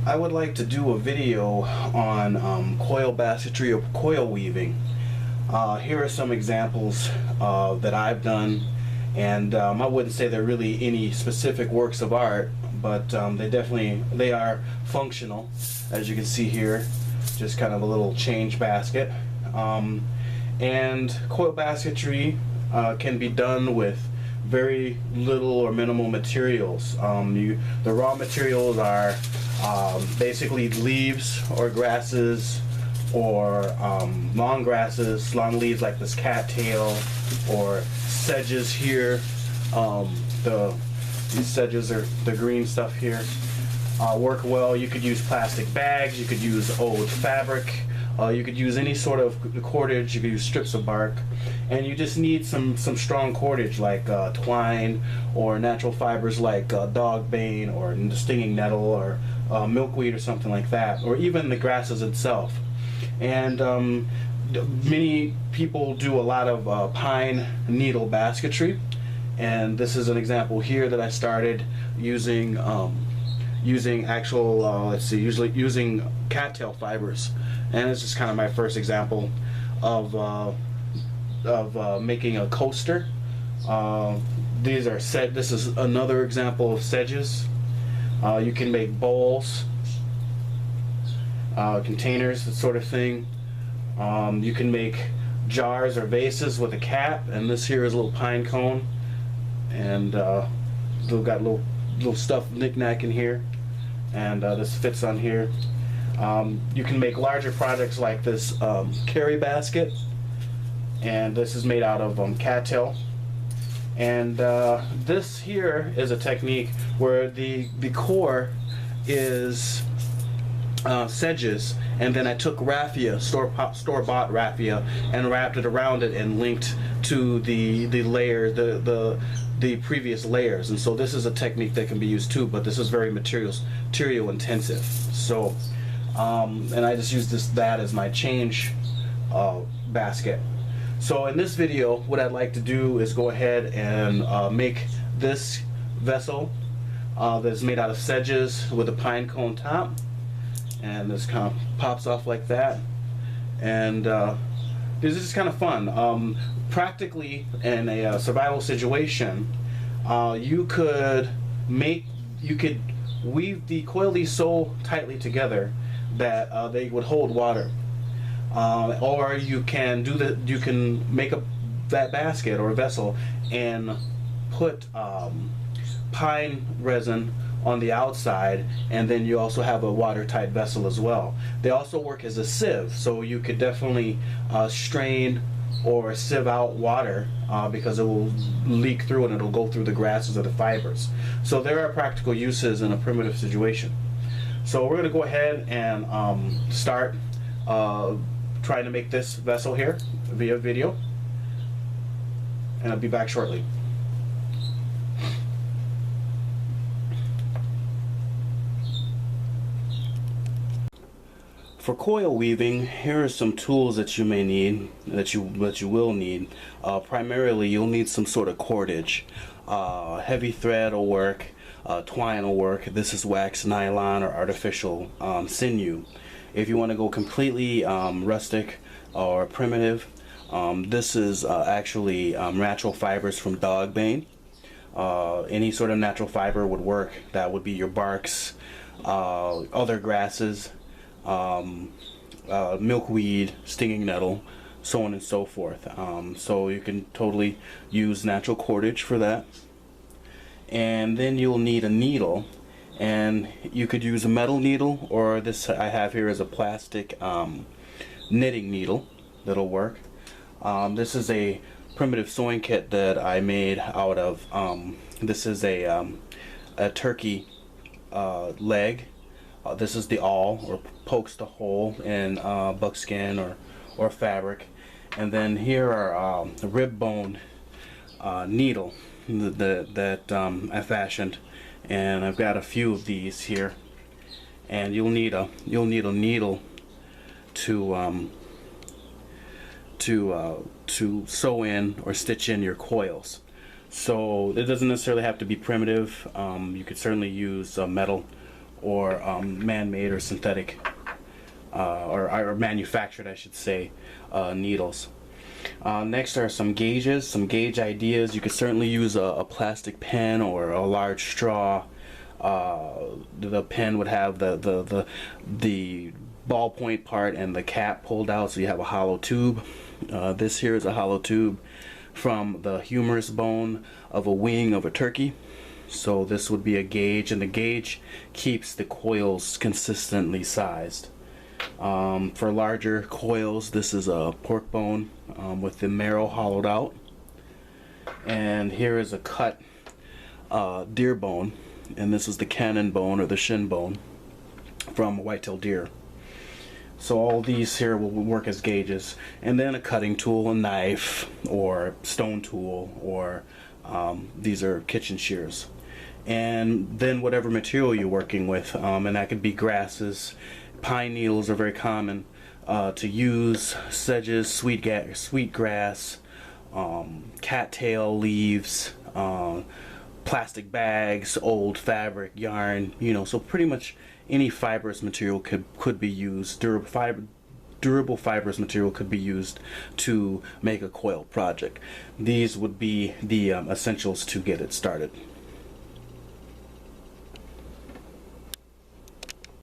I would like to do a video on coil basketry or coil weaving. Here are some examples that I've done, and I wouldn't say they're really any specific works of art, but they are functional, as you can see here. Just kind of a little change basket. And coil basketry can be done with very little or minimal materials. The raw materials are basically leaves or grasses, or long grasses, long leaves like this cattail, or sedges here. These sedges are the green stuff here. Work well. You could use plastic bags, you could use old fabric, you could use any sort of cordage, you could use strips of bark, and you just need some strong cordage like twine, or natural fibers like dog bane or stinging nettle, or milkweed or something like that, or even the grasses itself. And many people do a lot of pine needle basketry, and this is an example here that I started using actual using cattail fibers, and it's just kind of my first example of making a coaster. These are this is another example of sedges. You can make bowls, containers, that sort of thing. You can make jars or vases with a cap, and this here is a little pine cone, and got little stuff knick-knack in here, and this fits on here. You can make larger projects like this carry basket, and this is made out of cattail. And this here is a technique where the core is sedges, and then I took raffia, store-bought raffia, and wrapped it around it and linked to the layer, the previous layers. And so this is a technique that can be used too, but this is very material intensive. So and I just used that as my change basket. So in this video, what I'd like to do is go ahead and make this vessel that's made out of sedges with a pine cone top, and this kind of pops off like that, and this is just kind of fun. Practically, in a survival situation, you could weave the coil these so tightly together that they would hold water, or you can make that basket or vessel and put pine resin on the outside, and then you also have a watertight vessel as well. They also work as a sieve, so you could definitely strain or sieve out water because it will leak through and it'll go through the grasses or the fibers. So there are practical uses in a primitive situation. So we're going to go ahead and start trying to make this vessel here via video, and I'll be back shortly. For coil weaving, here are some tools that you may need, that you will need. Primarily, you'll need some sort of cordage. Heavy thread will work, twine will work. This is wax nylon or artificial sinew. If you want to go completely rustic or primitive, this is actually natural fibers from dog bane. Any sort of natural fiber would work. That would be your barks, other grasses, milkweed, stinging nettle, so on and so forth. So you can totally use natural cordage for that. And then you'll need a needle, and you could use a metal needle, or this I have here is a plastic knitting needle that'll work. This is a primitive sewing kit that I made out of this is a turkey leg. This is the awl, or pokes the hole in buckskin or fabric. And then here are rib bone needle that I fashioned, and I've got a few of these here. And you'll need a needle to sew in or stitch in your coils. So it doesn't necessarily have to be primitive. You could certainly use metal or man-made or synthetic or manufactured, I should say, needles. Next are some gauges, some gauge ideas. You could certainly use a plastic pen or a large straw. The pen would have the ballpoint part and the cap pulled out, so you have a hollow tube. This here is a hollow tube from the humerus bone of a wing of a turkey. So this would be a gauge, and the gauge keeps the coils consistently sized. For larger coils, this is a pork bone with the marrow hollowed out. And here is a cut deer bone, and this is the cannon bone or the shin bone from a white-tailed deer. So all these here will work as gauges. And then a cutting tool, a knife, or stone tool, or these are kitchen shears. And then whatever material you're working with, and that could be grasses. Pine needles are very common to use. Sedges, sweetgrass, cattail leaves, plastic bags, old fabric, yarn, you know, so pretty much any fibrous material could be used. Durable fibrous material could be used to make a coil project. These would be the essentials to get it started.